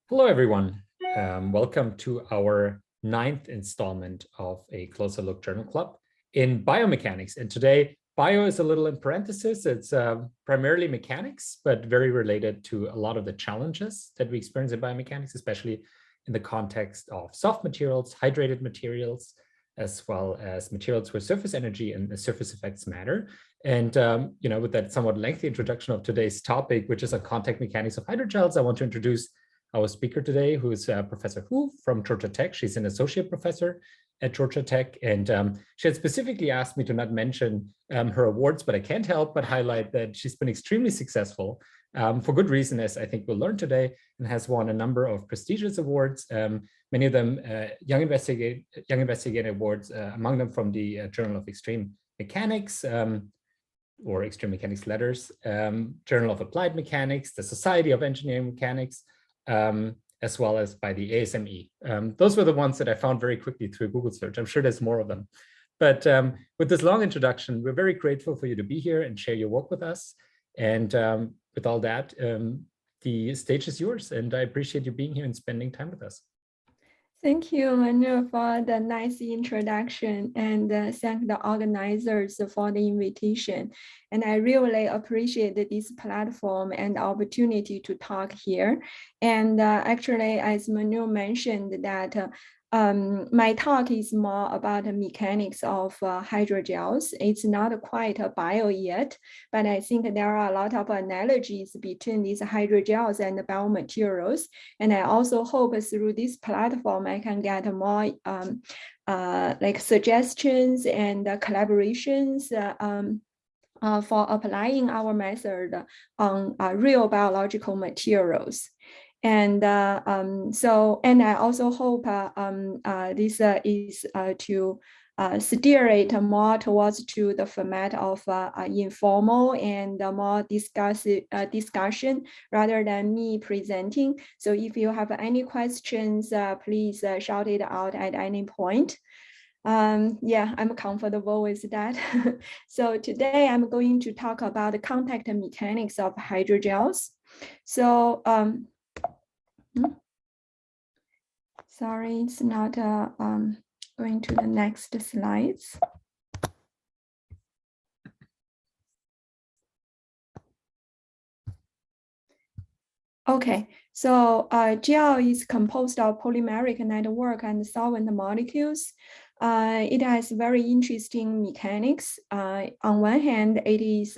Hello, everyone. Welcome to our 9th installment of a Closer Look Journal Club in biomechanics. And today, bio is a little in parenthesis. It's primarily mechanics, but very related to a lot of the challenges that we experience in biomechanics, especially in the context of soft materials, hydrated materials, as well as materials where surface energy and surface effects matter. And with that somewhat lengthy introduction of today's topic, which is on contact mechanics of hydrogels, I want to introduce our speaker today, who is Professor Hu from Georgia Tech. She's an associate professor at Georgia Tech, and she had specifically asked me to not mention her awards, but I can't help but highlight that she's been extremely successful for good reason, as I think we'll learn today, and has won a number of prestigious awards, many of them Young Investigator Awards, among them from the Journal of Extreme Mechanics, or Extreme Mechanics Letters, Journal of Applied Mechanics, the Society of Engineering Mechanics, as well as by the ASME. Those were the ones that I found very quickly through a Google search. I'm sure there's more of them. But with this long introduction, we're very grateful for you to be here and share your work with us. And with all that, the stage is yours. And I appreciate you being here and spending time with us. Thank you, Manu, for the nice introduction, and thank the organizers for the invitation. And I really appreciate this platform and opportunity to talk here. And actually, as Manu mentioned, that my talk is more about the mechanics of hydrogels. It's not quite a bio yet, but I think there are a lot of analogies between these hydrogels and the biomaterials. And I also hope through this platform, I can get more like suggestions and collaborations for applying our method on real biological materials. And and I also hope this is to steer it more towards to the format of informal and more discussion rather than me presenting. So if you have any questions, please shout it out at any point. Yeah, I'm comfortable with that. So today I'm going to talk about the contact mechanics of hydrogels. So sorry, it's not going to the next slides. Okay, so gel is composed of polymeric network and solvent molecules. It has very interesting mechanics. On one hand, it is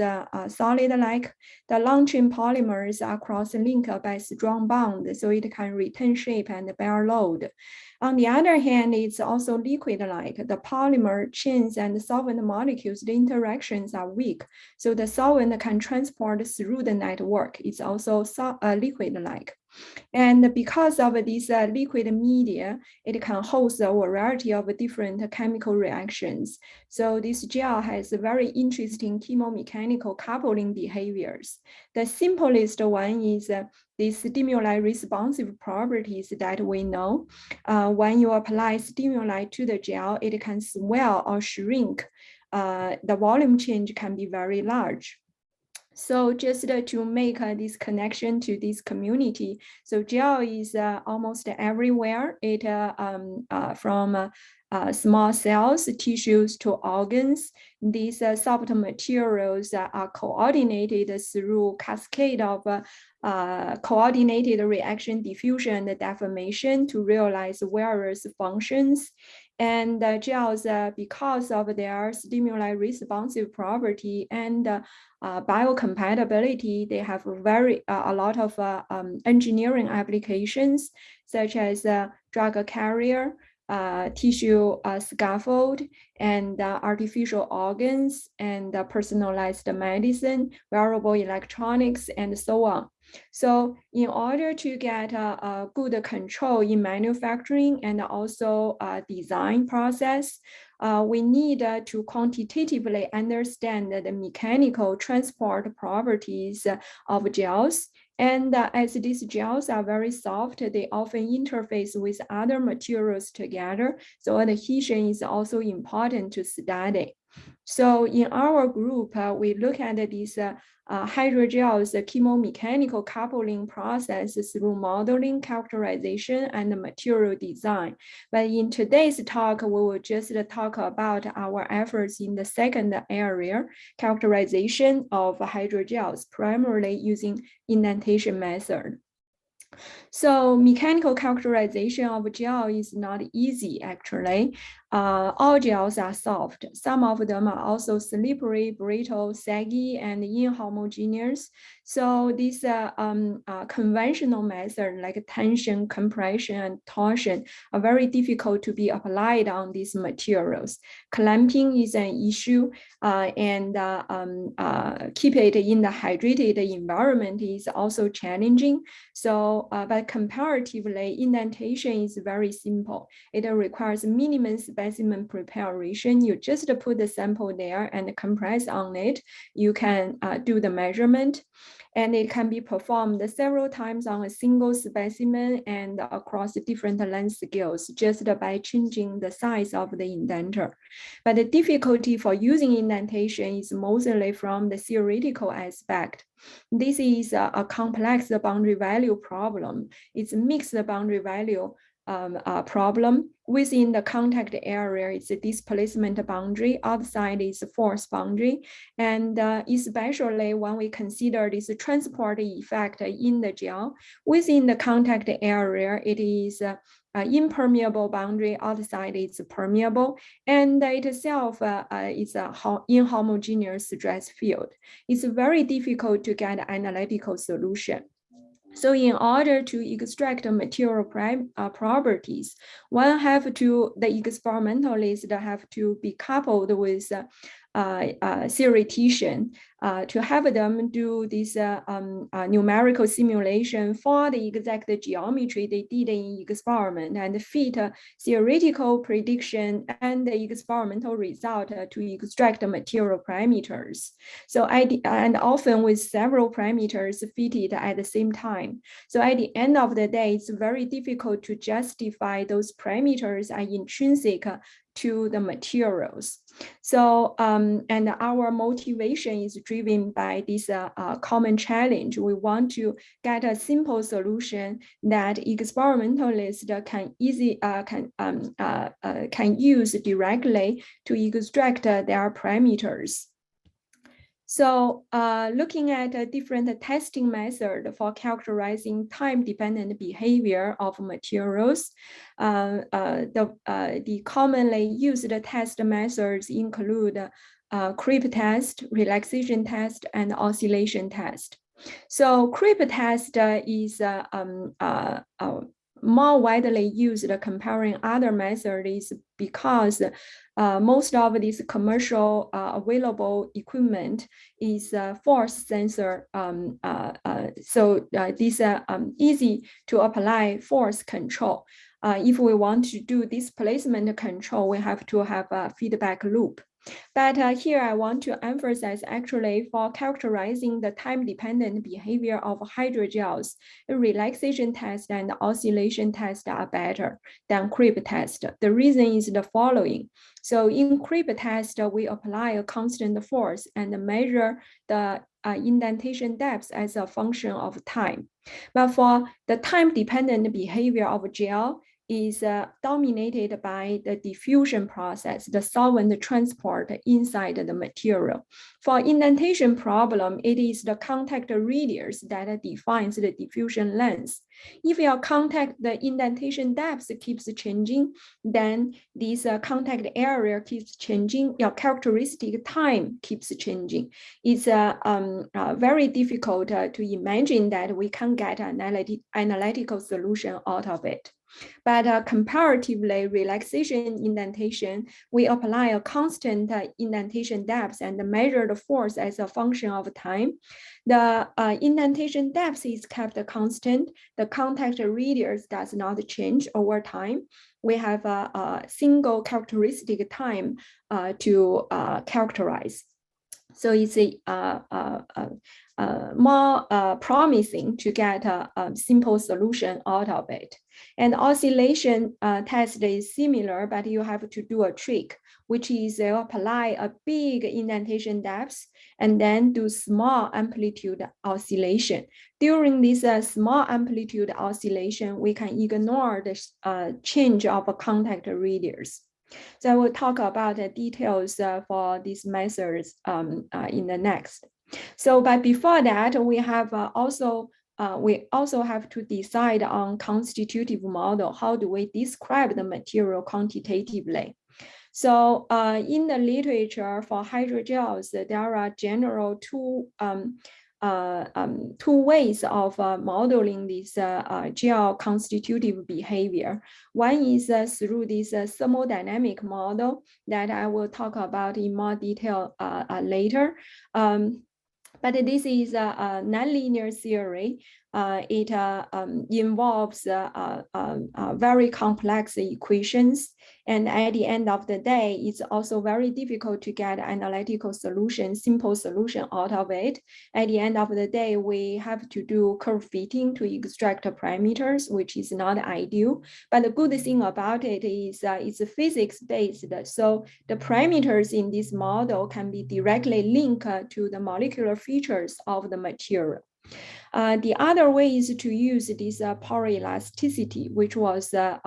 solid-like. The long-chain polymers are cross-linked by strong bond, so it can retain shape and bear load. On the other hand, it's also liquid-like. The polymer chains and solvent molecules, the interactions are weak, so the solvent can transport through the network. It's also liquid-like. And because of this liquid media, it can host a variety of different chemical reactions. So this gel has very interesting chemomechanical coupling behaviors. The simplest one is the stimuli responsive properties that we know. When you apply stimuli to the gel, it can swell or shrink. The volume change can be very large. So just to make this connection to this community, so gel is almost everywhere. It from small cells, tissues to organs. These soft materials are coordinated through cascade of coordinated reaction diffusion and deformation to realize various functions. And gels, because of their stimuli responsive property and biocompatibility, they have a lot of engineering applications, such as drug carrier, tissue scaffold, and artificial organs, and personalized medicine, wearable electronics, and so on. So in order to get a good control in manufacturing and also design process, we need to quantitatively understand the mechanical transport properties of gels. And as these gels are very soft, they often interface with other materials together. So adhesion is also important to study. So in our group, we look at these hydrogels chemomechanical coupling process through modeling, characterization, and material design. But in today's talk, we will just talk about our efforts in the second area, characterization of hydrogels, primarily using indentation method. So mechanical characterization of gel is not easy, actually. All gels are soft. Some of them are also slippery, brittle, saggy, and inhomogeneous. So these conventional methods like tension, compression, and torsion are very difficult to be applied on these materials. Clamping is an issue, and keep it in the hydrated environment is also challenging. So, but comparatively, indentation is very simple. It requires minimum specimen preparation. You just put the sample there and compress on it. You can do the measurement, and it can be performed several times on a single specimen and across different length scales just by changing the size of the indenter. But the difficulty for using indentation is mostly from the theoretical aspect. This is a complex boundary value problem. It's a mixed boundary value problem. Within the contact area, it's a displacement boundary. Outside is a force boundary. And especially when we consider this transport effect in the gel, within the contact area, it is impermeable boundary. Outside it's permeable, and it itself is a inhomogeneous stress field. It's very difficult to get analytical solution. So in order to extract material properties, the experimentalists have to be coupled with theoretician to have them do this numerical simulation for the exact geometry they did in experiment and fit theoretical prediction and the experimental result to extract material parameters. So and often with several parameters fitted at the same time. So at the end of the day, it's very difficult to justify those parameters are intrinsic to the materials. So, and our motivation is driven by this common challenge. We want to get a simple solution that experimentalists can use directly to extract their parameters. So looking at a different testing method for characterizing time-dependent behavior of materials, the commonly used test methods include creep test, relaxation test, and oscillation test. So creep test is more widely used comparing other methods because most of this commercial available equipment is force sensor. So these are easy to apply force control. If we want to do displacement control, we have to have a feedback loop. But here I want to emphasize actually for characterizing the time-dependent behavior of hydrogels, the relaxation test and oscillation test are better than creep test. The reason is the following. So in creep test, we apply a constant force and measure the indentation depth as a function of time. But for the time-dependent behavior of gel, is dominated by the diffusion process, the solvent transport inside the material. For indentation problem, it is the contact radius that defines the diffusion length. If your the indentation depth keeps changing, then this contact area keeps changing, your characteristic time keeps changing. It's very difficult to imagine that we can get an analytical solution out of it. But comparatively, relaxation indentation, we apply a constant indentation depth and measure the force as a function of time. The indentation depth is kept constant. The contact radius does not change over time. We have a single characteristic time to characterize. So it's more promising to get a simple solution out of it. And oscillation test is similar, but you have to do a trick, which is apply a big indentation depth and then do small amplitude oscillation. During this small amplitude oscillation, we can ignore the change of contact radius. So I will talk about the details for these methods in the next. So, but before that, we have also have to decide on constitutive model. How do we describe the material quantitatively? So in the literature for hydrogels, there are general two ways of modeling this gel constitutive behavior. One is through this thermodynamic model that I will talk about in more detail later. But this is a nonlinear theory. It involves very complex equations. And at the end of the day, it's also very difficult to get analytical solution, simple solution out of it. At the end of the day, we have to do curve fitting to extract parameters, which is not ideal. But the good thing about it is it's physics-based. So the parameters in this model can be directly linked to the molecular features of the material. The other way is to use this power elasticity, which was a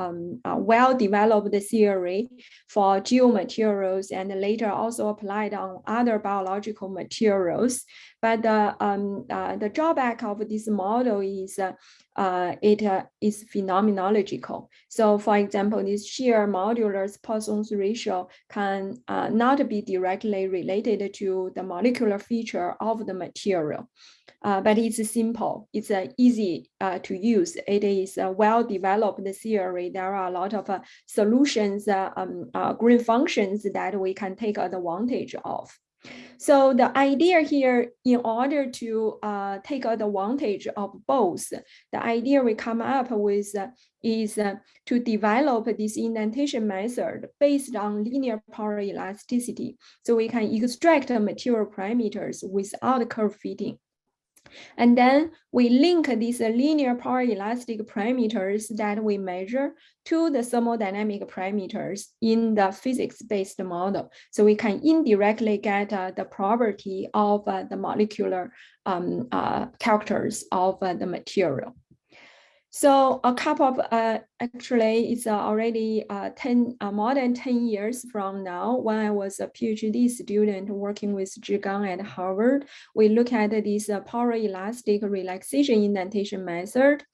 well-developed theory for geomaterials and later also applied on other biological materials. But the drawback of this model is it is phenomenological. So for example, this shear modulus Poisson's ratio can not be directly related to the molecular feature of the material. But it's simple, it's easy to use. It is a well-developed theory. There are a lot of solutions, green functions that we can take advantage of. So the idea here, in order to take advantage of both, the idea we come up with is to develop this indentation method based on linear power elasticity. So we can extract material parameters without curve fitting. And then we link these linear power elastic parameters that we measure to the thermodynamic parameters in the physics-based model. So we can indirectly get the property of the molecular characters of the material. So a couple of, actually it's already more than 10 years from now, when I was a PhD student working with Yuhang at Harvard, we look at this power elastic relaxation indentation method.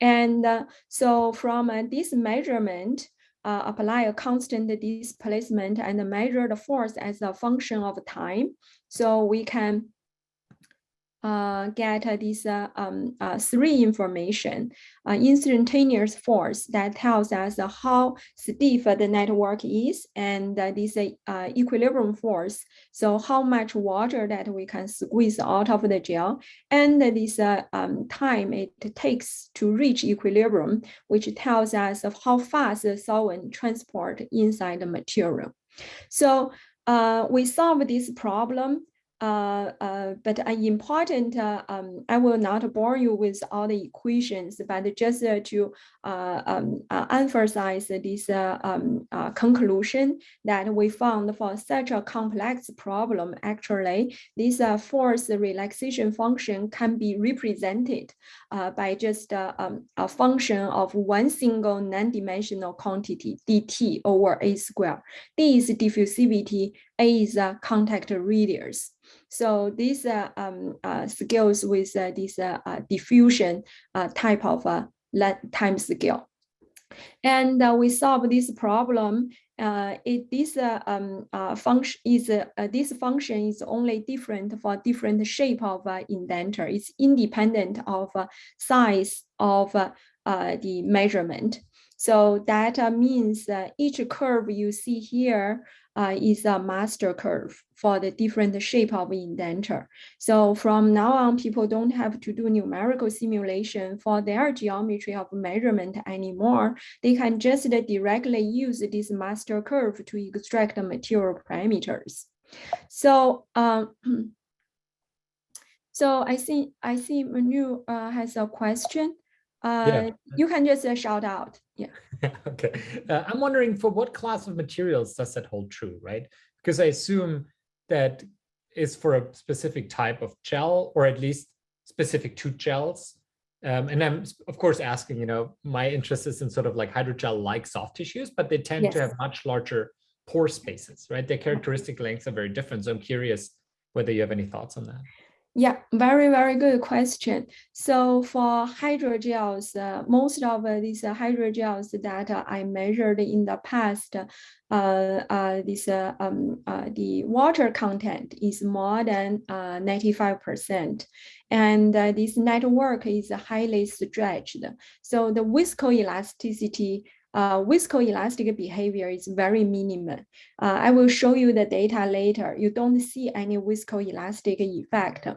And so from this measurement, apply a constant displacement and measure the force as a function of time. So we can get this three information: instantaneous force that tells us how stiff the network is, and this equilibrium force, so how much water that we can squeeze out of the gel, and this time it takes to reach equilibrium, which tells us of how fast the solvent transport inside the material. So we solve this problem. But important, I will not bore you with all the equations, but just to emphasize this conclusion that we found for such a complex problem, actually, this force relaxation function can be represented by just a function of one single non-dimensional quantity, dt over a square. D is diffusivity, A is contact radius. So this scales with this diffusion type of time scale. And we solve this problem. This function is only different for different shape of indenter. It's independent of size of the measurement. So that means each curve you see here is a master curve for the different shape of indenter. So from now on, people don't have to do numerical simulation for their geometry of measurement anymore. They can just directly use this master curve to extract the material parameters. So So I see Manu has a question. Yeah. You can just shout out. Yeah. Okay. I'm wondering, for what class of materials does that hold true, right? Because I assume that is for a specific type of gel, or at least specific to gels. And I'm, of course, asking, my interest is in sort of like hydrogel-like soft tissues, but they tend to have much larger pore spaces, right? Their characteristic lengths are very different. So I'm curious whether you have any thoughts on that. Yeah, very, very good question. So for hydrogels, most of these hydrogels that I measured in the past, the water content is more than 95%. And this network is highly stretched. So the viscoelasticity viscoelastic behavior is very minimal. I will show you the data later. You don't see any viscoelastic effect.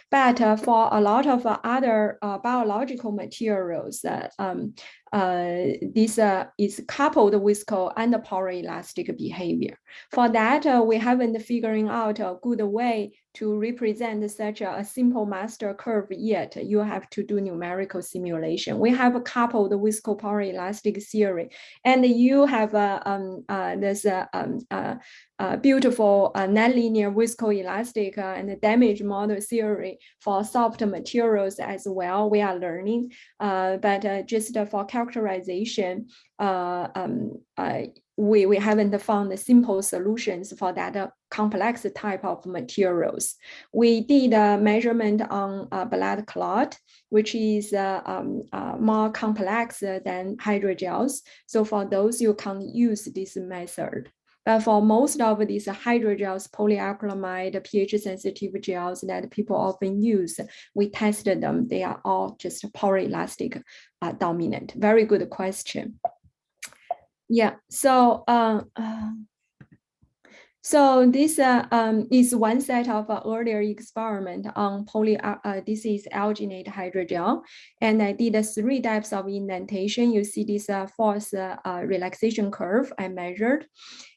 But for a lot of other biological materials, this is coupled with visco and poroelastic behavior. For that, we haven't figuring out a good way to represent such a simple master curve yet. You have to do numerical simulation. We have a coupled visco poroelastic theory, and you have this beautiful nonlinear viscoelastic and damage model theory for soft materials as well. We are learning, but just for characterization, we haven't found the simple solutions for that complex type of materials. We did a measurement on blood clot, which is more complex than hydrogels. So for those, you can use this method. But for most of these hydrogels, polyacrylamide, pH-sensitive gels that people often use, we tested them. They are all just poroelastic dominant. Very good question. Yeah, so this is one set of earlier experiment on this is alginate hydrogel, and I did 3 depths of indentation. You see this force relaxation curve I measured,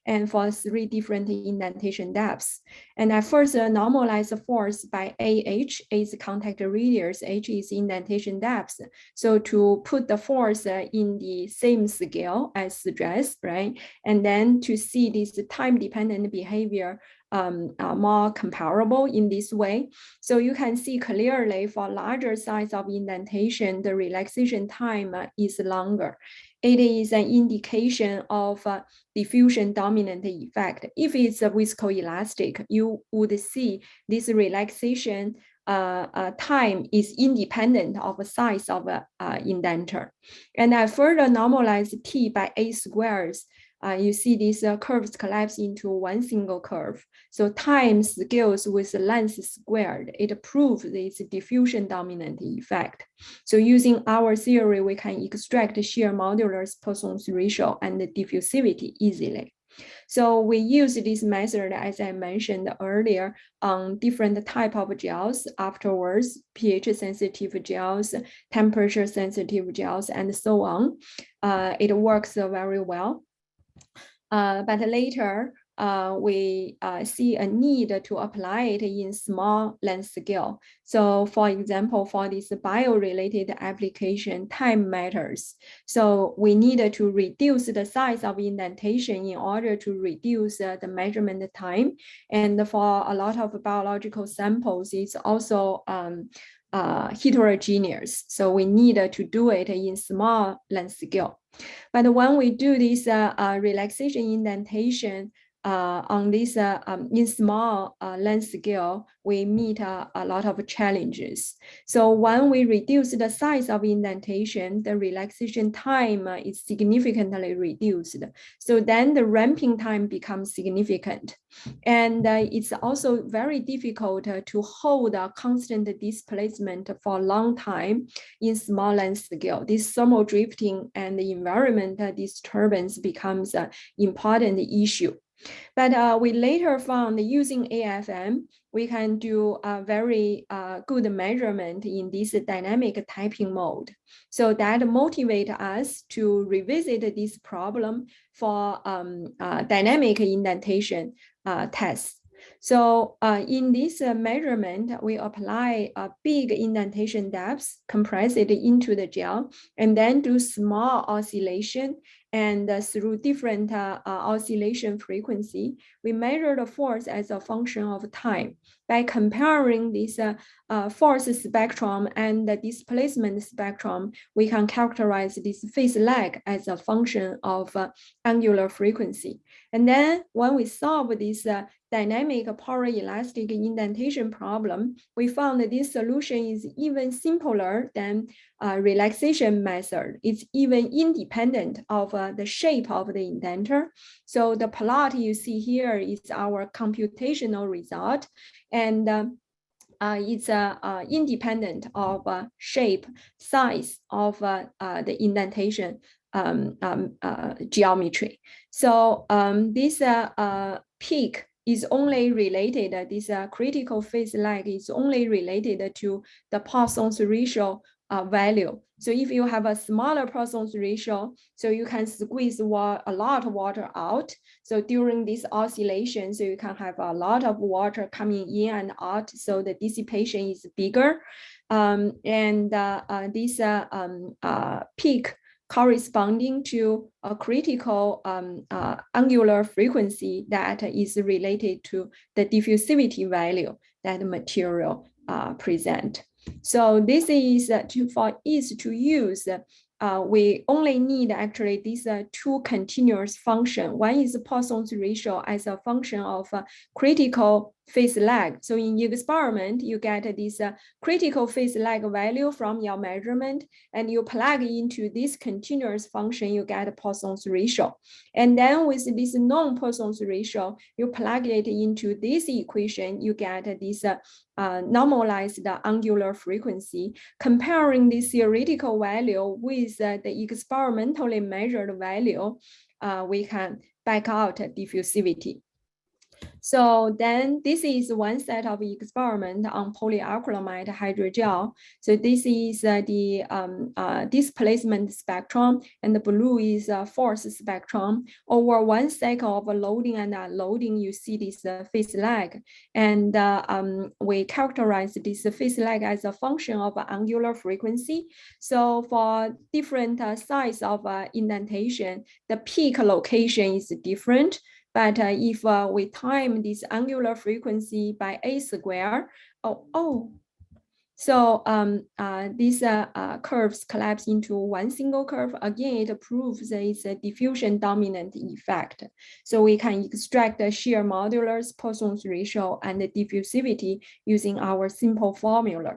and for 3 different indentation depths. And I first normalized the force by AH, A is contact radius, H is indentation depth. So to put the force in the same scale as stress, right? And then to see this time-dependent behavior more comparable in this way. So you can see clearly for larger size of indentation, the relaxation time is longer. It is an indication of diffusion dominant effect. If it's a viscoelastic, you would see this relaxation time is independent of the size of indenture. And I further normalize T by A squares. You see these curves collapse into one single curve. So time scales with length squared. It proves this diffusion dominant effect. So using our theory, we can extract shear modulus Poisson's ratio and the diffusivity easily. So we use this method, as I mentioned earlier, on different type of gels afterwards, pH-sensitive gels, temperature-sensitive gels, and so on. It works very well. But later, we see a need to apply it in small length scale. So for example, for this bio-related application, time matters. So we need to reduce the size of indentation in order to reduce the measurement time. And for a lot of biological samples, it's also heterogeneous. So we need to do it in small length scale. But when we do this relaxation indentation on this in small length scale, we meet a lot of challenges. So when we reduce the size of indentation, the relaxation time is significantly reduced. So then the ramping time becomes significant. And it's also very difficult to hold a constant displacement for a long time in small length scale. This thermal drifting and the environment disturbance becomes an important issue. But we later found using AFM, we can do a very good measurement in this dynamic typing mode. So that motivates us to revisit this problem for dynamic indentation tests. So in this measurement, we apply a big indentation depth, compress it into the gel, and then do small oscillation. And through different oscillation frequency, we measure the force as a function of time. By comparing this force spectrum and the displacement spectrum, we can characterize this phase lag as a function of angular frequency. And then when we solve this dynamic poroelastic indentation problem, we found that this solution is even simpler than relaxation method. It's even independent of the shape of the indenter. So the plot you see here is our computational result, and it's independent of shape, size of the indentation geometry. So this peak is only related, this critical phase lag is only related to the Poisson's ratio value. So if you have a smaller Poisson's ratio, so you can squeeze a lot of water out. So during this oscillation, so you can have a lot of water coming in and out, so the dissipation is bigger. This peak corresponding to a critical angular frequency that is related to the diffusivity value that the material present. So this is for ease to use. We only need actually these two continuous functions. One is Poisson's ratio as a function of critical phase lag. So in experiment, you get this critical phase lag value from your measurement, and you plug into this continuous function, you get Poisson's ratio. And then with this non-Poisson's ratio, you plug it into this equation, you get this normalized angular frequency. Comparing this theoretical value with the experimentally measured value, we can back out diffusivity. So then this is one set of experiment on polyacrylamide hydrogel. So this is the displacement spectrum, and the blue is force spectrum. Over one cycle of loading and unloading, you see this phase lag. And we characterize this phase lag as a function of angular frequency. So for different size of indentation, the peak location is different. But if we time this angular frequency by a square, so these curves collapse into one single curve. Again, it proves it's a diffusion dominant effect. So we can extract the shear modulus, Poisson's ratio, and the diffusivity using our simple formula.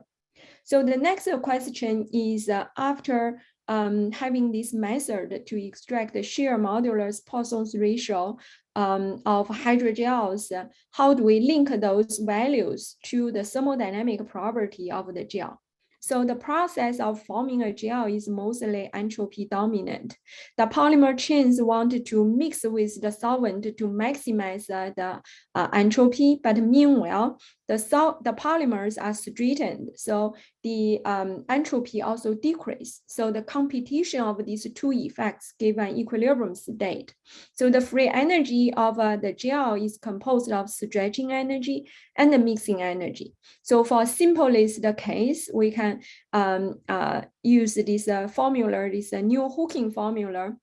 So the next question is after having this method to extract the shear modulus, Poisson's ratio of hydrogels, how do we link those values to the thermodynamic property of the gel? So the process of forming a gel is mostly entropy dominant. The polymer chains want to mix with the solvent to maximize the entropy, but meanwhile, the polymers are straightened, so the entropy also decreases. So the competition of these two effects give an equilibrium state. So the free energy of the gel is composed of stretching energy and the mixing energy. So for simplest case, we can use this formula, this new Hooking formula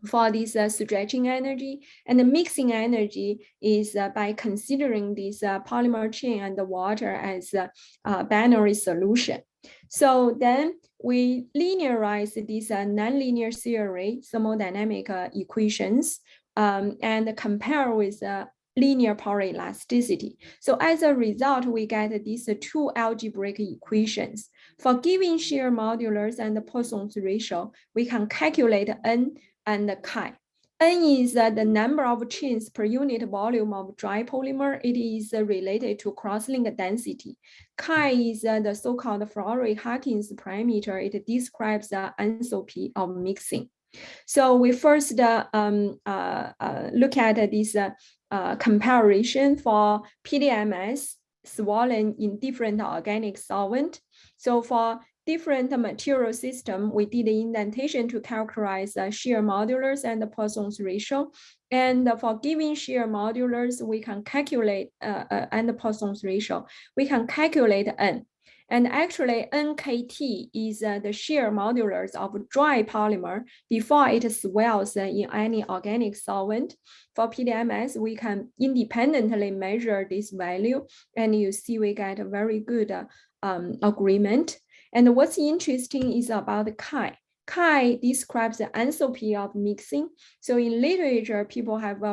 for this stretching energy, and the mixing energy is by considering this polymer chain and the water as a binary solution. So then we linearize this nonlinear theory thermodynamic equations and compare with linear poroelasticity. So as a result, we get these two algebraic equations. For given shear modulus and the Poisson's ratio, we can calculate N and chi. N is the number of chains per unit volume of dry polymer. It is related to crosslink density. Chi is the so-called Flory-Hawkins parameter. It describes the enthalpy of mixing. So we first look at this comparison for PDMS swollen in different organic solvent. So for different material system, we did the indentation to characterize shear modulus and the Poisson's ratio. And for given shear modulus, we can calculate and the Poisson's ratio, we can calculate N. And actually, NKT is the shear modulus of dry polymer before it swells in any organic solvent. For PDMS, we can independently measure this value, and you see we get a very good agreement. And what's interesting is about the chi. Chi describes the enthalpy of mixing. So in literature, people have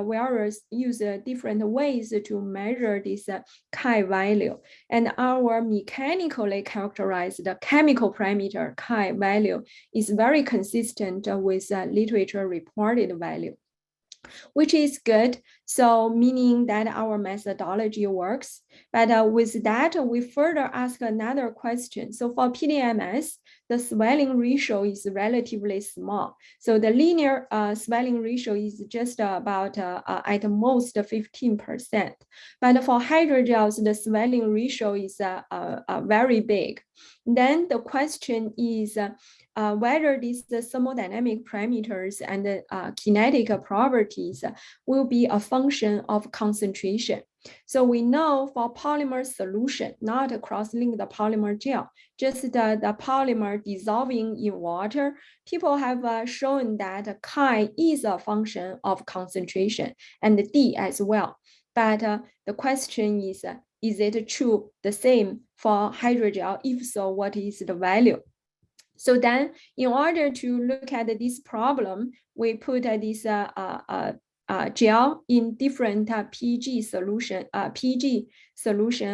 used different ways to measure this chi value. And our mechanically characterized chemical parameter chi value is very consistent with literature reported value, which is good. So meaning that our methodology works. But with that, we further ask another question. So for PDMS, the swelling ratio is relatively small. So the linear swelling ratio is just about at most 15%. But for hydrogels, the swelling ratio is very big. Then the question is whether these thermodynamic parameters and kinetic properties will be a function of concentration. So we know for polymer solution, not a cross-linked polymer gel, just the polymer dissolving in water, people have shown that chi is a function of concentration and D as well. But the question is it true the same for hydrogel? If so, what is the value? So then in order to look at this problem, we put this gel in different PG solution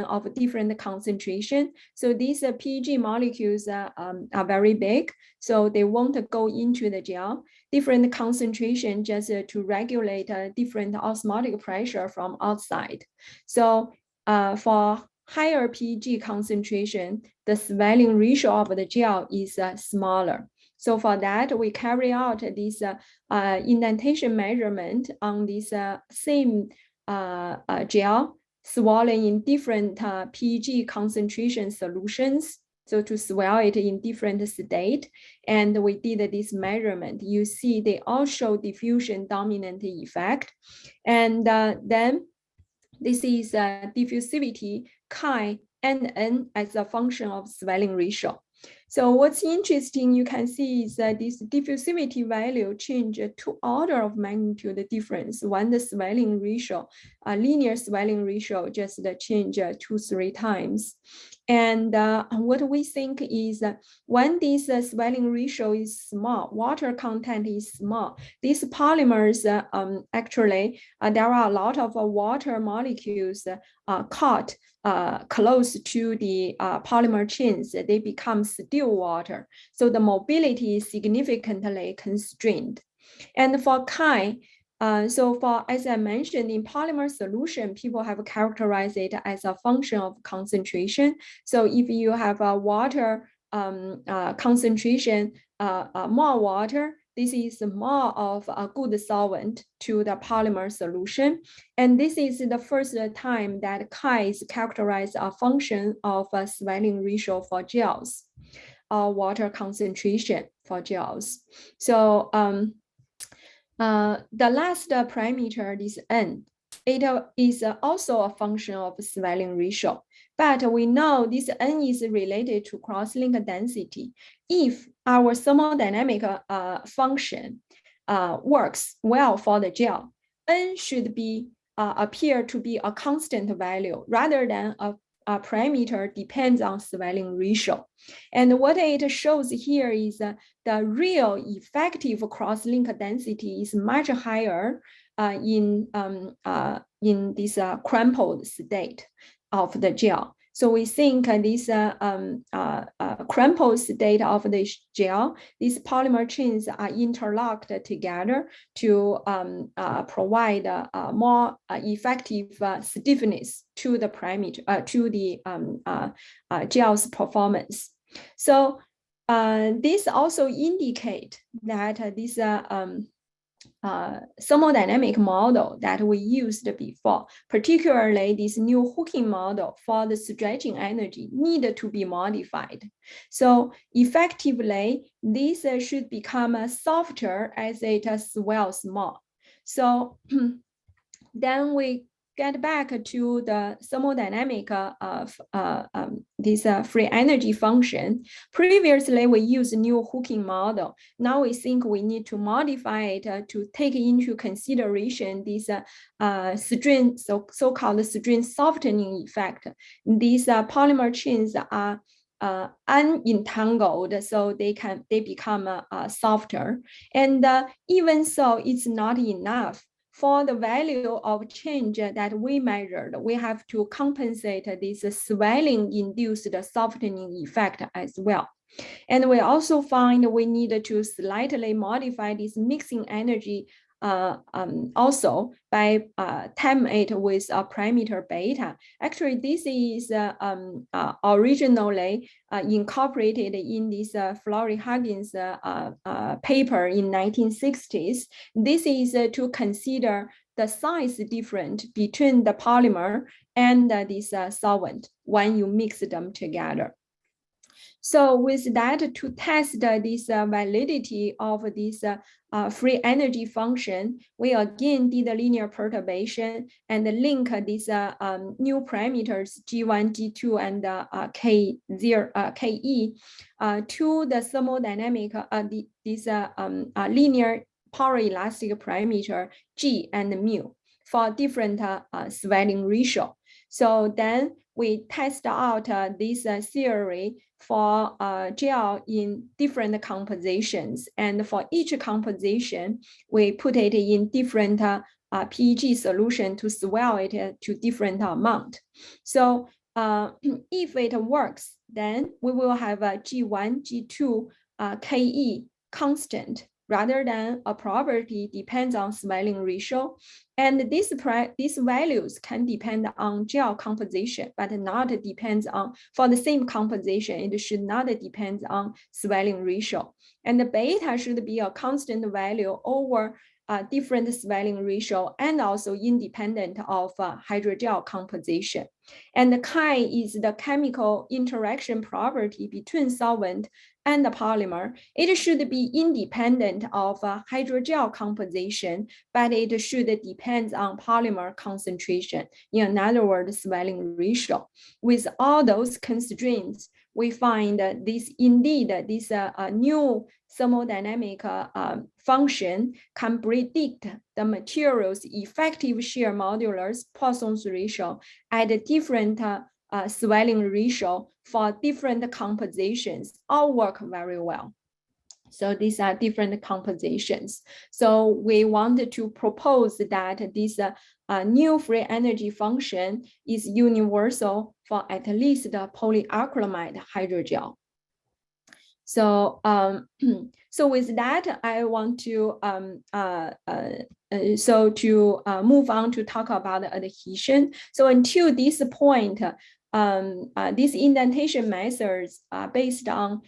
of different concentration. So these PG molecules are very big, so they won't go into the gel. Different concentration just to regulate different osmotic pressure from outside. So for higher PG concentration, the swelling ratio of the gel is smaller. So for that, we carry out this indentation measurement on this same gel swollen in different PG concentration solutions. So to swell it in different state, and we did this measurement. You see they all show diffusion dominant effect. And then this is diffusivity chi and N as a function of swelling ratio. So what's interesting, you can see is that this diffusivity value change 2 order of magnitude difference when the swelling ratio, linear swelling ratio just change 2-3 times. And what we think is when this swelling ratio is small, water content is small, these polymers actually, there are a lot of water molecules caught close to the polymer chains. They become still water. So the mobility is significantly constrained. And for chi, so for, as I mentioned, in polymer solution, people have characterized it as a function of concentration. So if you have a water concentration, more water, this is more of a good solvent to the polymer solution. And this is the first time that chi is characterized a function of a swelling ratio for gels, water concentration for gels. So the last parameter, this N, it is also a function of swelling ratio. But we know this N is related to crosslink density. If our thermodynamic function works well for the gel, N should be appear to be a constant value rather than a parameter depends on swelling ratio. And what it shows here is the real effective cross-link density is much higher in this crumpled state of the gel. So we think this crumpled state of the gel, these polymer chains are interlocked together to provide more effective stiffness to the parameter, to the gel's performance. So this also indicate that this thermodynamic model that we used before, particularly this new hooking model for the stretching energy needed to be modified. So effectively, this should become softer as it swells more. So then we get back to the thermodynamic of this free energy function. Previously, we used new hooking model. Now we think we need to modify it to take into consideration this so-called string softening effect. These polymer chains are unentangled, so they become softer. And even so, it's not enough. For the value of change that we measured, we have to compensate this swelling-induced softening effect as well. And we also find we need to slightly modify this mixing energy also by time it with a parameter beta. Actually, this is originally incorporated in this Flory-Huggins paper in 1960s. This is to consider the size difference between the polymer and this solvent when you mix them together. So with that, to test this validity of this free energy function, we again did a linear perturbation and link these new parameters G1, G2, and K0, Ke to the thermodynamic, this linear poroelastic parameter G and mu for different swelling ratio. So then we test out this theory for gel in different compositions. And for each composition, we put it in different PEG solution to swell it to different amount. So if it works, then we will have a G1, G2, Ke constant rather than a property depends on swelling ratio. And these values can depend on gel composition, but not depends on, for the same composition, it should not depend on swelling ratio. And the beta should be a constant value over different swelling ratio and also independent of hydrogel composition. And the chi is the chemical interaction property between solvent and the polymer. It should be independent of hydrogel composition, but it should depend on polymer concentration. In other words, swelling ratio. With all those constraints, we find this indeed, this new thermodynamic function can predict the material's effective shear modulus Poisson's ratio at different swelling ratio for different compositions all work very well. So these are different compositions. So we wanted to propose that this new free energy function is universal for at least the polyacrylamide hydrogel. So, so with that, I want to move on to talk about adhesion. So until this point, these indentation methods are based on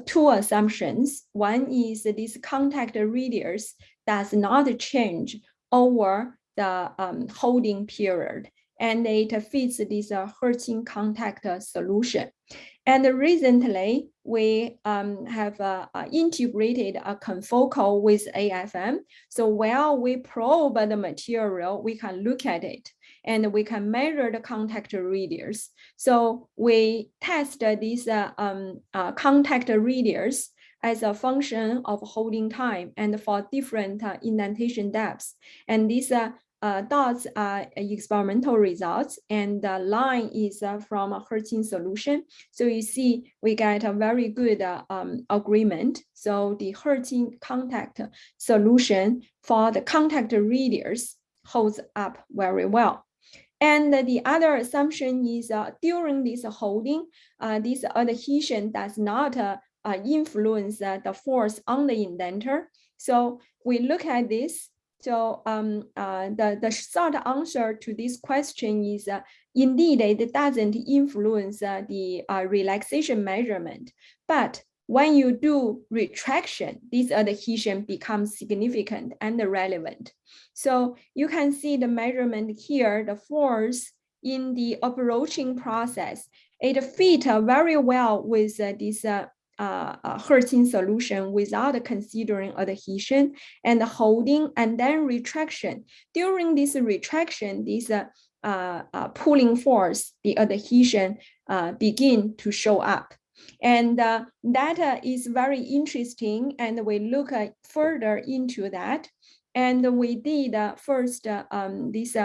two assumptions. One is this contact radius does not change over the holding period, and it fits this Hertzing contact solution. And recently, we have integrated a confocal with AFM. So while we probe the material, we can look at it and we can measure the contact radius. So we test this contact radius as a function of holding time and for different indentation depths. And these dots are experimental results, and the line is from a Hertzing solution. So you see, we get a very good agreement. So the Hertzing contact solution for the contact radius holds up very well. And the other assumption is during this holding, this adhesion does not influence the force on the indenter. So we look at this. So the short answer to this question is indeed it doesn't influence the relaxation measurement, but when you do retraction, this adhesion becomes significant and relevant. So you can see the measurement here, the force in the approaching process. It fits very well with this Hertzing solution without considering adhesion and holding and then retraction. During this retraction, this pulling force, the adhesion begin to show up. And that is very interesting, and we look further into that. And we did first this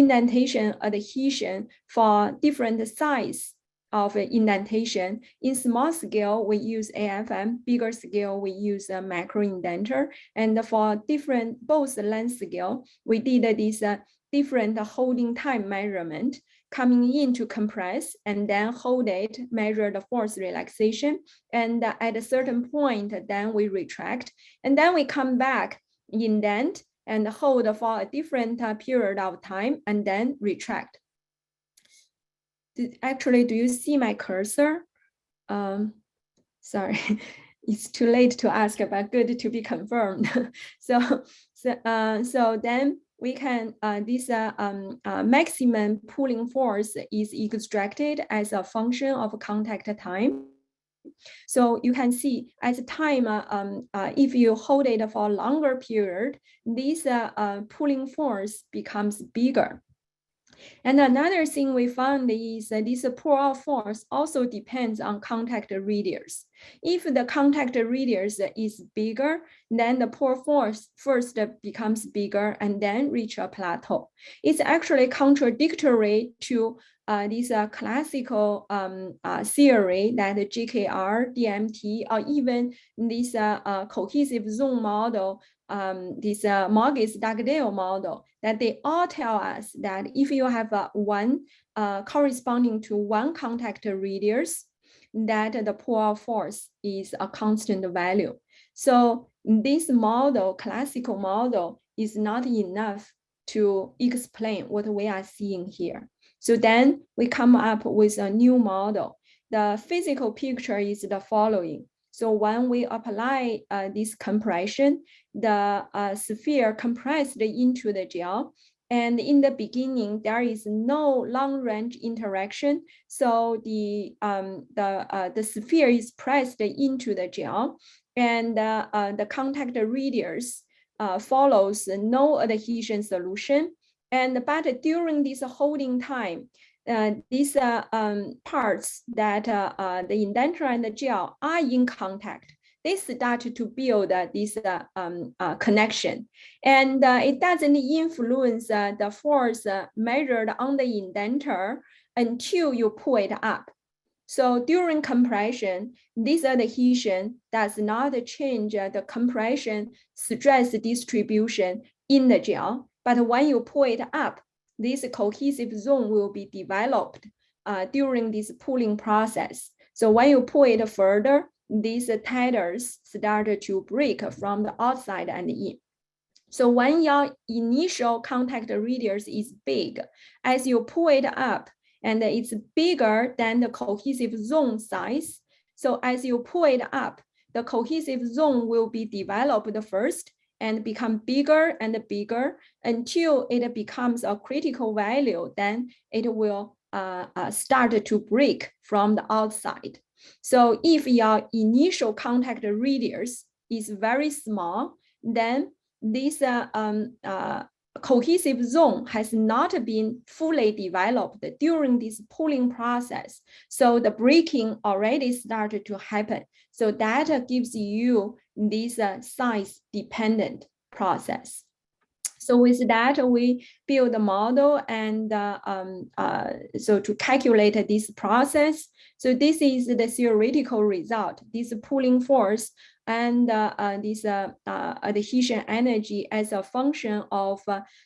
indentation adhesion for different size of indentation. In small scale, we use AFM, bigger scale, we use a macro indenter. And for different, both length scale, we did this different holding time measurement, coming in to compress and then hold it, measure the force relaxation. And at a certain point, then we retract. And then we come back, indent, and hold for a different period of time, and then retract. Actually, do you see my cursor? Sorry, it's too late to ask, but good to be confirmed. So then we can, this maximum pulling force is extracted as a function of contact time. So you can see as time, if you hold it for a longer period, this pulling force becomes bigger. And another thing we found is this pull-out force also depends on contact radius. If the contact radius is bigger, then the pull force first becomes bigger and then reach a plateau. It's actually contradictory to this classical theory that GKR, DMT, or even this cohesive zone model, this Morges-Dugdale model, that they all tell us that if you have one corresponding to one contact radius, that the pull-out force is a constant value. So this model, classical model, is not enough to explain what we are seeing here. So then we come up with a new model. The physical picture is the following. So when we apply this compression, the sphere compressed into the gel. And in the beginning, there is no long-range interaction. So the sphere is pressed into the gel, and the contact radius follows no adhesion solution. But during this holding time, these parts that the indenter and the gel are in contact, they start to build this connection. And it doesn't influence the force measured on the indenter until you pull it up. So during compression, this adhesion does not change the compression stress distribution in the gel. But when you pull it up, this cohesive zone will be developed during this pulling process. So when you pull it further, these tethers start to break from the outside and in. So when your initial contact radius is big, as you pull it up, and it's bigger than the cohesive zone size. So as you pull it up, the cohesive zone will be developed first and become bigger and bigger until it becomes a critical value. Then it will start to break from the outside. So if your initial contact radius is very small, then this cohesive zone has not been fully developed during this pulling process. So the breaking already started to happen. So that gives you this size-dependent process. So with that, we build a model and so to calculate this process. So this is the theoretical result, this pulling force and this adhesion energy as a function of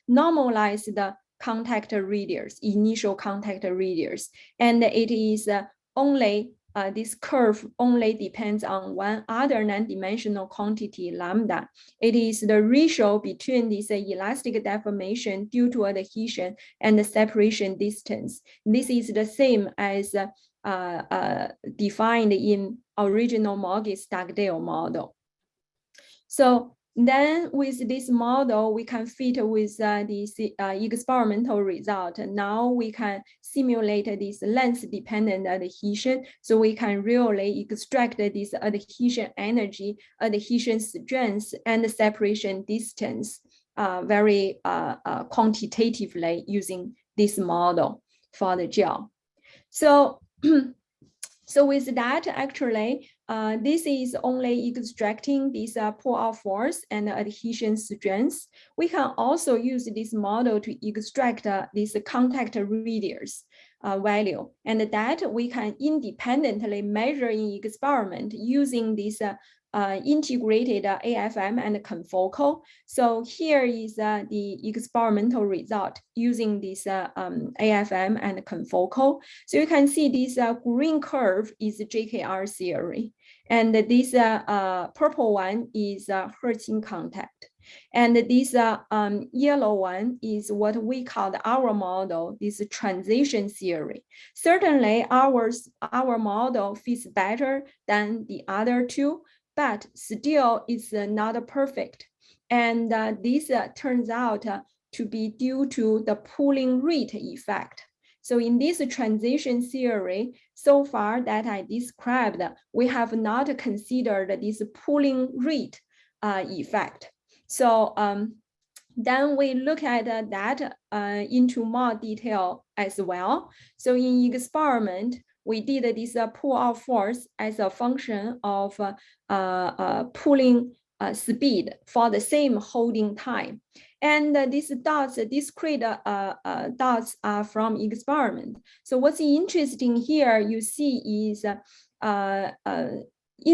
normalized contact radius, initial contact radius. And it is only, this curve only depends on one other non-dimensional quantity, lambda. It is the ratio between this elastic deformation due to adhesion and the separation distance. This is the same as defined in original Morgan-Stockdale model. So then with this model, we can fit with this experimental result. Now we can simulate this length-dependent adhesion. So we can really extract this adhesion energy, adhesion strength, and separation distance very quantitatively using this model for the gel. So, so with that, actually, this is only extracting this pull-out force and adhesion strength. We can also use this model to extract this contact radius value, and that we can independently measure in experiment using this integrated AFM and confocal. So here is the experimental result using this AFM and confocal. So you can see this green curve is JKR theory, and this purple one is Hertzing contact. And this yellow one is what we call our model, this transition theory. Certainly our model fits better than the other two, but still it's not perfect. And this turns out to be due to the pooling rate effect. So in this transition theory, so far that I described, we have not considered this pooling rate effect. So then we look at that into more detail as well. So in experiment, we did this pull-out force as a function of pulling speed for the same holding time. And these dots, discrete dots are from experiment. So what's interesting here you see is in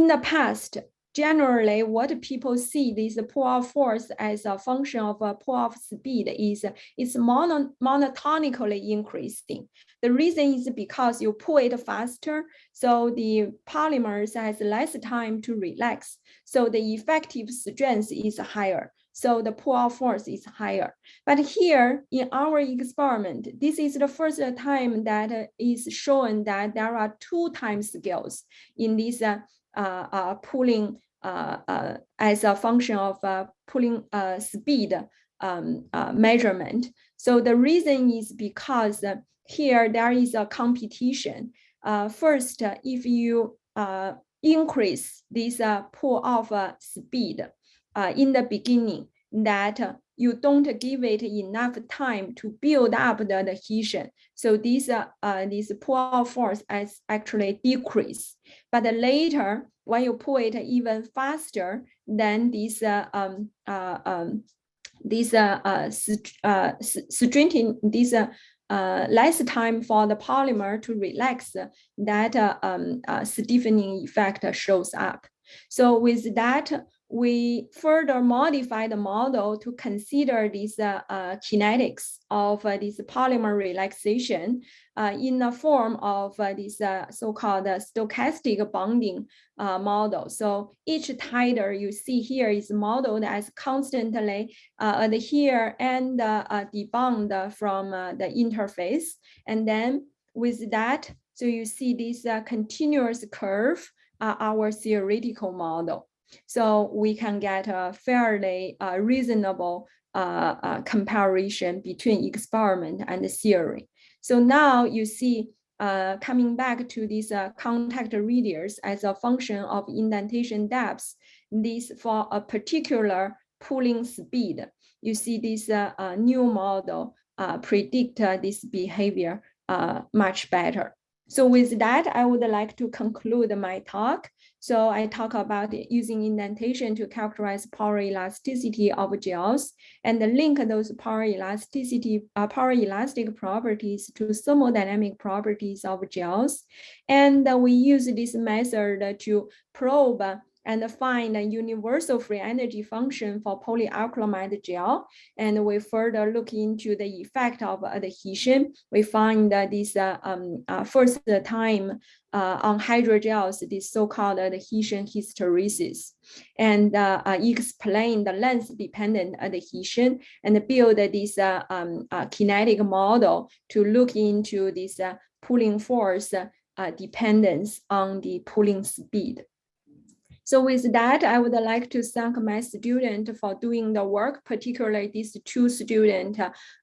the past, generally what people see this pull-out force as a function of pull-out speed is it's monotonically increasing. The reason is because you pull it faster, so the polymers has less time to relax. So the effective strength is higher. So the pull-out force is higher. But here in our experiment, this is the first time that is shown that there are 2 time scales in this pulling as a function of pulling speed measurement. So the reason is because here there is a competition. First, if you increase this pull-off speed in the beginning, that you don't give it enough time to build up the adhesion. So this pull-out force is actually decrease. But later, when you pull it even faster, then this strengthening this less time for the polymer to relax, that stiffening effect shows up. So with that, we further modify the model to consider this kinetics of this polymer relaxation in the form of this so-called stochastic bonding model. So each titer you see here is modeled as constantly adhere and debond from the interface. And then with that, so you see this continuous curve, our theoretical model. So we can get a fairly reasonable comparison between experiment and the theory. So now you see coming back to this contact radius as a function of indentation depth, this for a particular pulling speed. You see this new model predict this behavior much better. So with that, I would like to conclude my talk. So I talk about using indentation to characterize power elasticity of gels and link those power elastic properties to thermodynamic properties of gels. And we use this method to probe and find a universal free energy function for polyacrylamide gel. And we further look into the effect of adhesion. We find that this first time on hydrogels, this so-called adhesion hysteresis, and explain the length-dependent adhesion and build this kinetic model to look into this pulling force dependence on the pulling speed. So with that, I would like to thank my student for doing the work, particularly these two students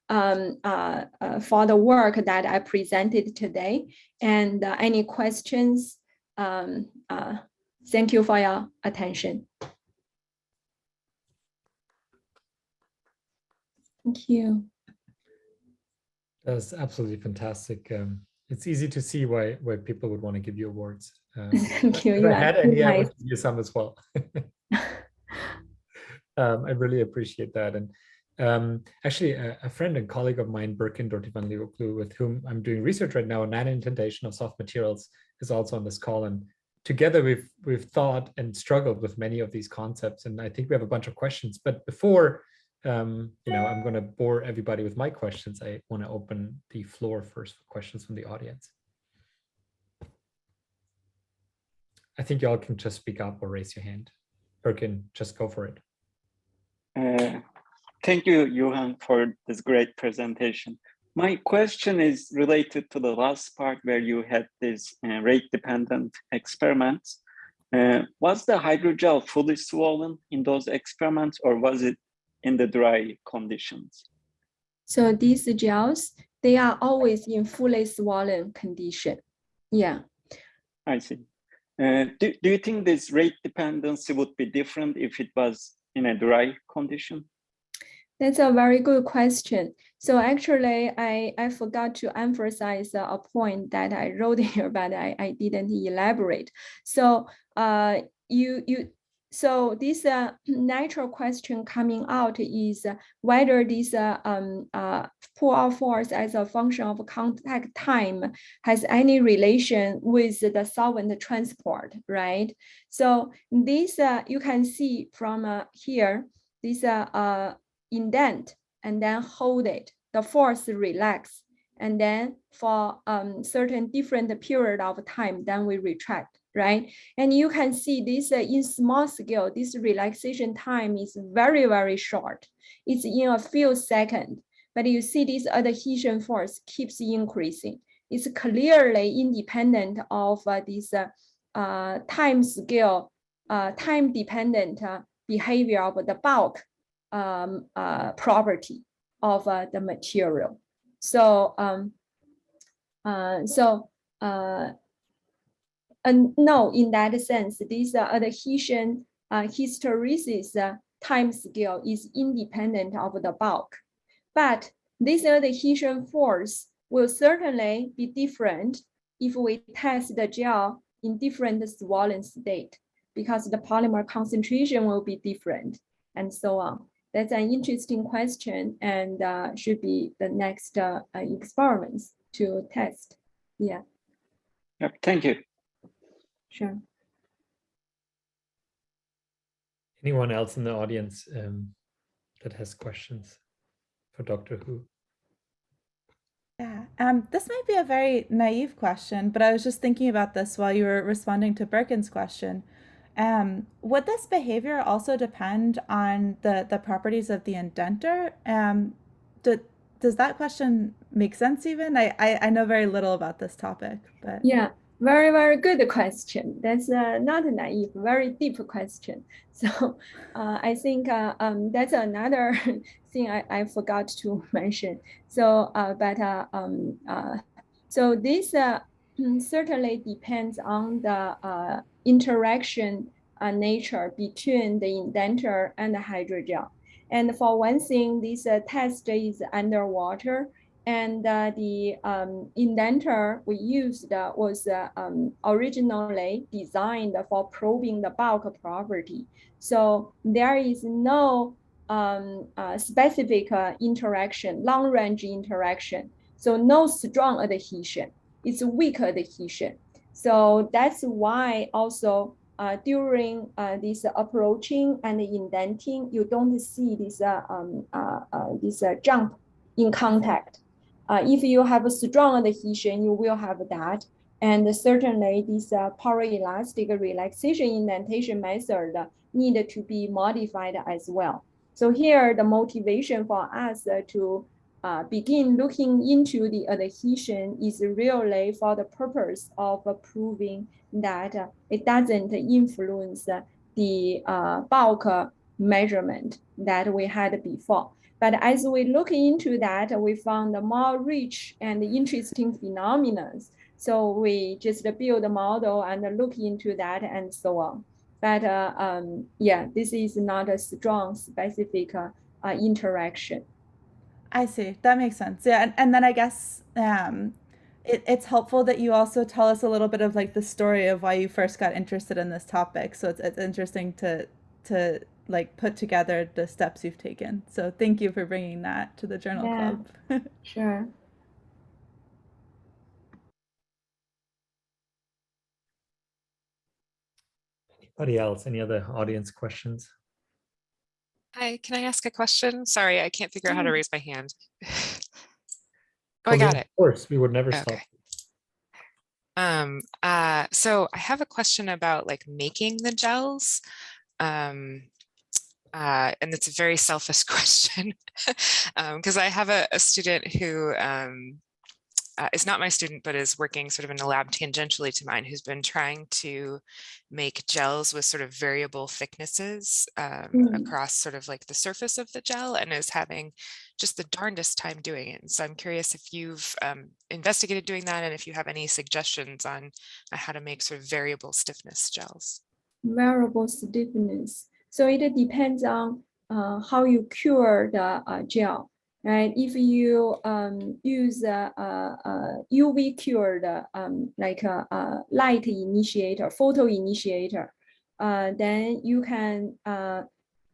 for the work that I presented today. And any questions? Thank you for your attention. Thank you. That's absolutely fantastic. It's easy to see why people would want to give you awards. Thank you. If I had any, I nice. would give you some as well. I really appreciate that. And actually, a friend and colleague of mine, Birkin Dortivan Lioklu, with whom I'm doing research right now on nano-indentation of soft materials, is also on this call. And together we've thought and struggled with many of these concepts. And I think we have a bunch of questions. But before I'm going to bore everybody with my questions, I want to open the floor first for questions from the audience. I think y'all can just speak up or raise your hand. Birkin, just go for it. Thank you, Yuhang, for this great presentation. My question is related to the last part where you had this rate-dependent experiments. Was the hydrogel fully swollen in those experiments, or was it in the dry conditions? So these gels, they are always in fully swollen condition. Yeah. I see. Do you think this rate dependency would be different if it was in a dry condition? That's a very good question. So actually, I forgot to emphasize a point that I wrote here, but I didn't elaborate. So so this natural question coming out is whether this pull-out force as a function of contact time has any relation with the solvent transport, right? So this you can see from here, this indent and then hold it, the force relax, and then for certain different period of time, then we retract, right? And you can see this in small scale, this relaxation time is very, very short. It's in a few seconds, but you see this adhesion force keeps increasing. It's clearly independent of this time scale, time dependent behavior of the bulk property of the material. So no, in that sense, this adhesion hysteresis time scale is independent of the bulk. But this adhesion force will certainly be different if we test the gel in different swollen state, because the polymer concentration will be different and so on. That's an interesting question and should be the next experiments to test. Yeah. Yep, thank you. Sure. Anyone else in the audience that has questions for Dr. Hu? Yeah, this might be a very naive question, but I was just thinking about this while you were responding to Birkin's question. Would this behavior also depend on the properties of the indenter? Does that question make sense even? I know very little about this topic, but. Yeah, very, very good question. That's not naive, very deep question. So I think that's another thing I forgot to mention. So, so this certainly depends on the interaction nature between the indenter and the hydrogel. And for one thing, this test is underwater. And the indenter we used was originally designed for probing the bulk property. So there is no specific interaction, long-range interaction. So no strong adhesion. It's weak adhesion. So that's why also during this approaching and indenting, you don't see this jump in contact. If you have a strong adhesion, you will have that. And certainly this poroelastic relaxation indentation method need to be modified as well. So here, the motivation for us to begin looking into the adhesion is really for the purpose of proving that it doesn't influence the bulk measurement that we had before. But as we look into that, we found more rich and interesting phenomena. So we just build a model and look into that and so on. But yeah, this is not a strong specific interaction. I see. That makes sense. Yeah, and then I guess it's helpful that you also tell us a little bit of like the story of why you first got interested in this topic. So it's interesting to like put together the steps you've taken. So thank you for bringing that to the journal club. Sure. Anybody else? Any other audience questions? Hi, can I ask a question? Sorry, I can't figure out how to raise my hand. Oh, I Colleen, got it. Of course, we would never stop. So I have a question about like making the gels. And it's a very selfish question because I have a student who is not my student, but is working sort of in a lab tangentially to mine, who's been trying to make gels with sort of variable thicknesses across sort of like the surface of the gel, and is having just the darndest time doing it. And so I'm curious if you've investigated doing that, and if you have any suggestions on how to make sort of variable stiffness gels. Variable stiffness. So it depends on how you cure the gel. Right, if you use UV cured like a light initiator, photo initiator, then you can have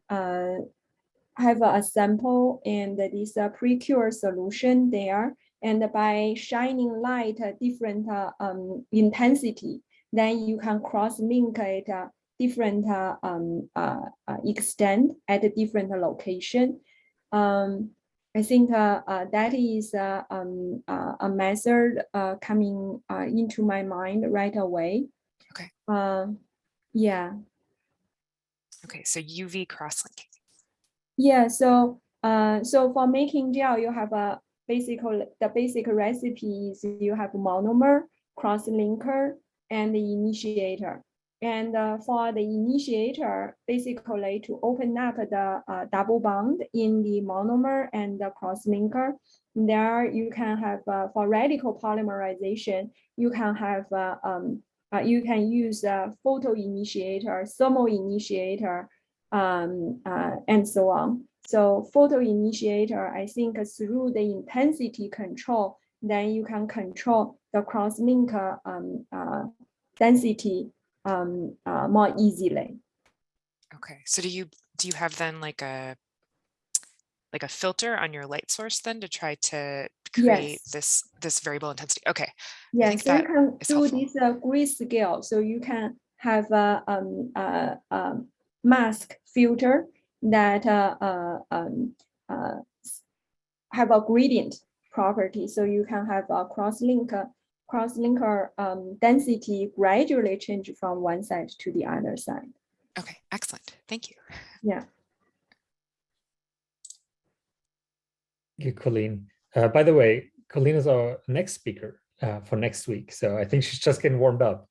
a sample and this pre-cure solution there, and by shining light at different intensity, then you can cross-link it different extent at a different location. I think that is a method coming into my mind right away. Okay. Yeah. Okay, so UV cross-linking. Yeah. So so for making gel, you have the basic recipes. You have monomer, cross-linker, and the initiator. And for the initiator, basically to open up the double bond in the monomer and the cross-linker, there you can have, for radical polymerization, you can have, you can use a photo initiator, thermal initiator, and so on. So photo initiator, I think through the intensity control, then you can control the cross-linker density more easily. Okay, so do you have then like a filter on your light source then to try to create this variable intensity? Okay. Yes, so you can do helpful. This grid scale. So you can have a mask filter that have a gradient property. So you can have a cross-linker density gradually change from one side to the other side. Okay, excellent. Thank you. Yeah. Thank you, Colleen. By the way, Colleen is our next speaker for next week. So I think she's just getting warmed up.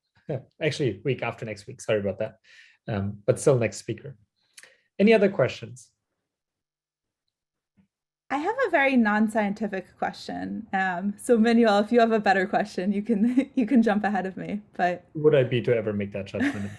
Actually, week after next week. Sorry about that. But still next speaker. Any other questions? I have a very non-scientific question. So Manuel, if you have a better question, you can jump ahead of me. But who would I be to ever make that judgment?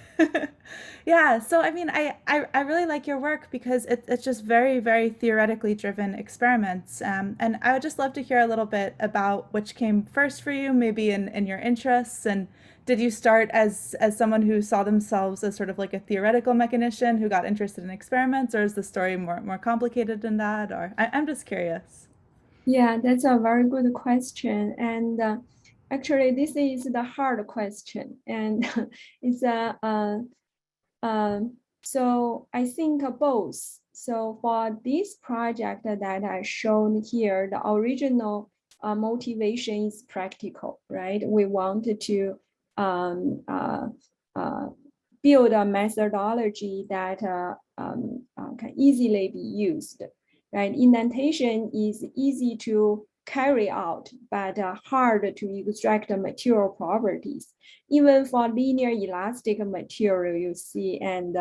Yeah, so I mean, I really like your work because it's just very, very theoretically driven experiments. And I would just love to hear a little bit about which came first for you, maybe in your interests. And did you start as someone who saw themselves as sort of like a theoretical mechanician who got interested in experiments, or is the story more complicated than that? Or I'm just curious. Yeah, that's a very good question. And actually, this is the hard question. And it's so I think both. So for this project that I shown here, the original motivation is practical, right? We wanted to build a methodology that can easily be used. right? Indentation is easy to carry out, but hard to extract the material properties. Even for linear elastic material, you see, and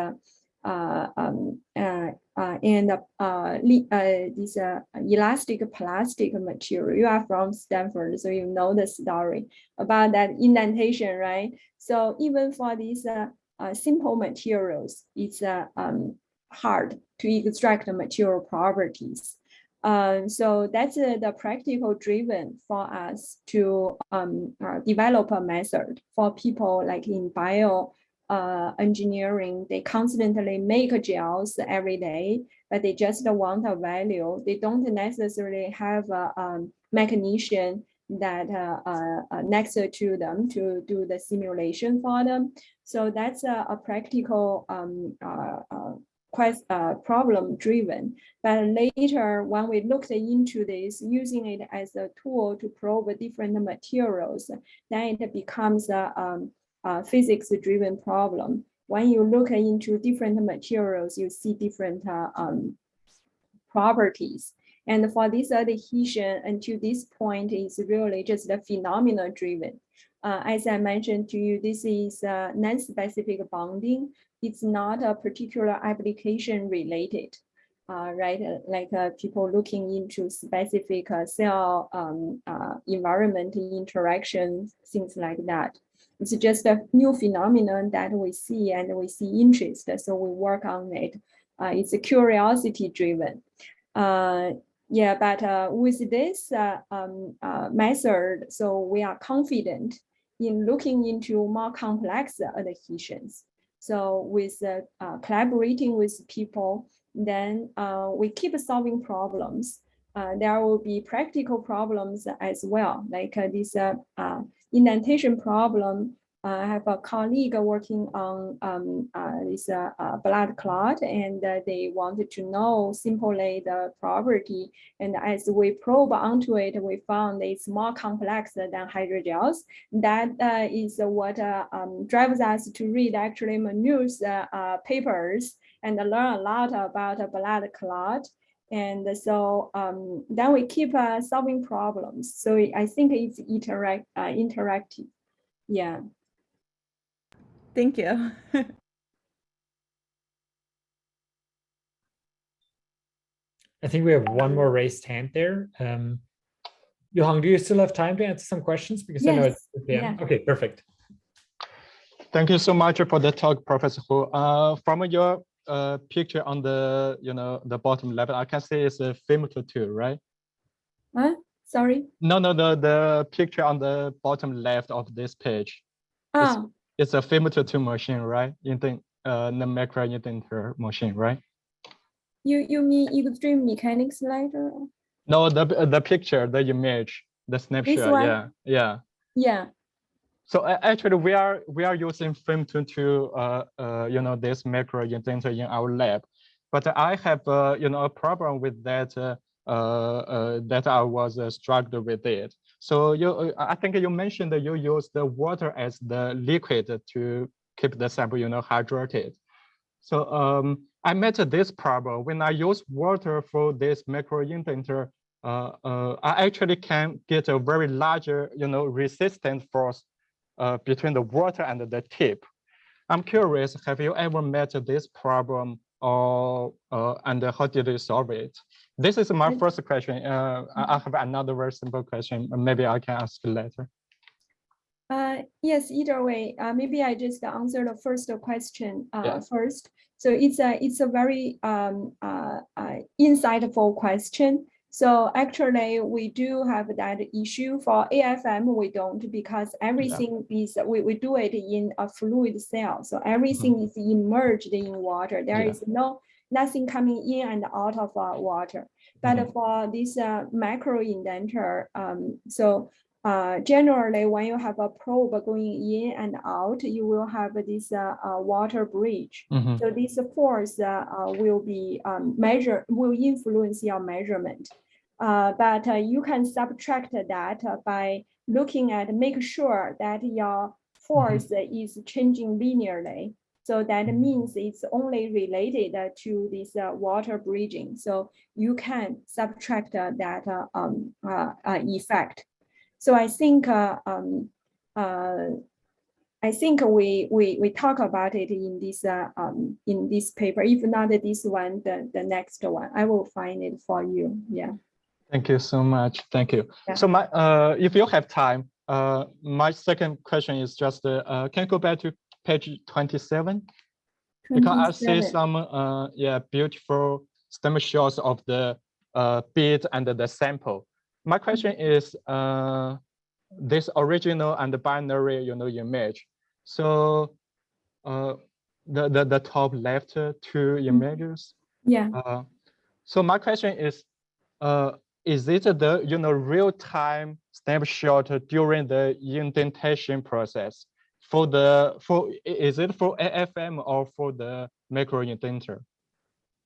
this elastic plastic material. You are from Stanford, so you know the story about that indentation, right? So even for these simple materials, it's hard to extract the material properties. So that's the practical driven for us to develop a method for people like in bio engineering. They constantly make gels every day, but they just want a value. They don't necessarily have a mechanician that next to them to do the simulation for them. So that's a practical problem driven. But later, when we looked into this, using it as a tool to probe different materials, then it becomes a physics driven problem. When you look into different materials, you see different properties. And for this adhesion, until this point, is really just a phenomena driven. As I mentioned to you, this is non-specific bonding. It's not a particular application related, right? Like people looking into specific cell environment interaction, things like that. It's just a new phenomenon that we see and we see interest, so we work on it. It's a curiosity driven. Yeah, but with this method, so we are confident in looking into more complex adhesions. So with collaborating with people, then we keep solving problems. There will be practical problems as well, like this indentation problem. I have a colleague working on this blood clot, and they wanted to know simply the property. And as we probe onto it, we found it's more complex than hydrogels. That is what drives us to read actually Manu's papers and learn a lot about blood clot. And so then we keep solving problems. So I think it's interactive. Yeah. Thank you. I think we have one more raised hand there. Yuhang, do you still have time to answer some questions? Because yes. I know it's yeah. Okay, perfect. Thank you so much for the talk, Professor Hu. From your picture on the the bottom left, I can see it's a Femotor 2, right? Huh? Sorry. No, the picture on the bottom left of this page. Oh. It's a Femotor 2 machine, right? The macro indenter machine, right? You mean extreme mechanics later? No, the picture, the image, the snapshot. This one? Yeah. So actually, we are using Femotor 2, this macro indenter in our lab, but I have a problem with that. That I was struggled with it. So I think you mentioned that you use the water as the liquid to keep the sample, hydrated. So I met this problem when I use water for this macro indenter. I actually can get a very large, resistant force between the water and the tip. I'm curious, have you ever met this problem, or and how did you solve it? This is my first question. I have another very simple question. Maybe I can ask later. Yes, either way, maybe I just answer the first question first. So it's a very insightful question. So actually, we do have that issue. For AFM, we don't, because everything is, we do it in a fluid cell. So everything is immersed in water. There is nothing coming in and out of water. But for this macro indenter, generally, when you have a probe going in and out, you will have this water bridge. So this force will be will influence your measurement. But you can subtract that by looking at, make sure that your force is changing linearly. So that means it's only related to this water bridging. So you can subtract that effect. So I think we talk about it in this paper. If not this one, the next one, I will find it for you. Yeah. Thank you so much. Thank you. Yeah. So my if you have time, my second question is just can you go back to page 27? Because I see some beautiful stem shots of the bead and the sample. My question is this original and the binary image. So the top left two images. Yeah. So my question is it the real-time snapshot during the indentation process is it for AFM or for the macro indenter?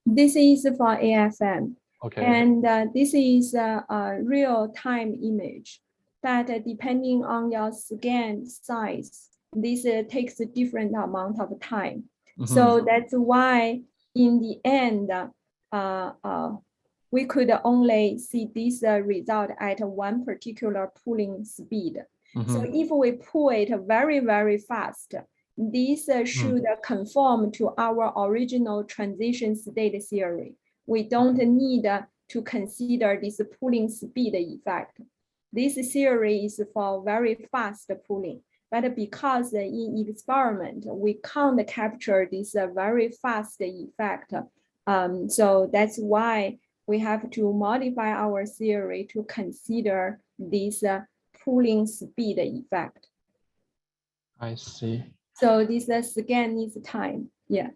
This is for AFM. Okay. And this is a real-time image that depending on your scan size, this takes a different amount of time. So that's why in the end, we could only see this result at one particular pulling speed. So if we pull it very, very fast, this should conform to our original transition state theory. We don't need to consider this pulling speed effect. This theory is for very fast pulling, but because in experiment, we can't capture this very fast effect. So that's why we have to modify our theory to consider this pulling speed effect. I see. So this scan needs time. Yeah.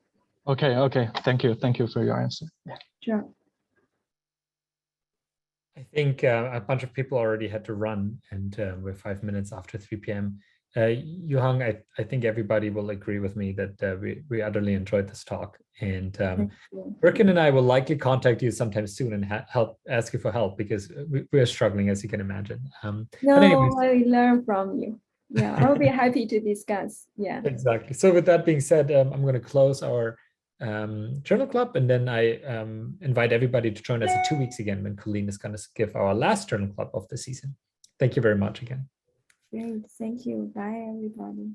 Okay. Thank you for your answer. Yeah. Sure. I think a bunch of people already had to run, and we're 5 minutes after 3 p.m. Yuhang, I think everybody will agree with me that we utterly enjoyed this talk. And Birkin and I will likely contact you sometime soon and ask you for help, because we are struggling, as you can imagine. No, anyways, I learn from you. Yeah, I'll be happy to discuss. Yeah. Exactly. So with that being said, I'm going to close our journal club, and then I invite everybody to join us in 2 weeks again when Colleen is going to give our last journal club of the season. Thank you very much again. Great. Thank you. Bye, everybody.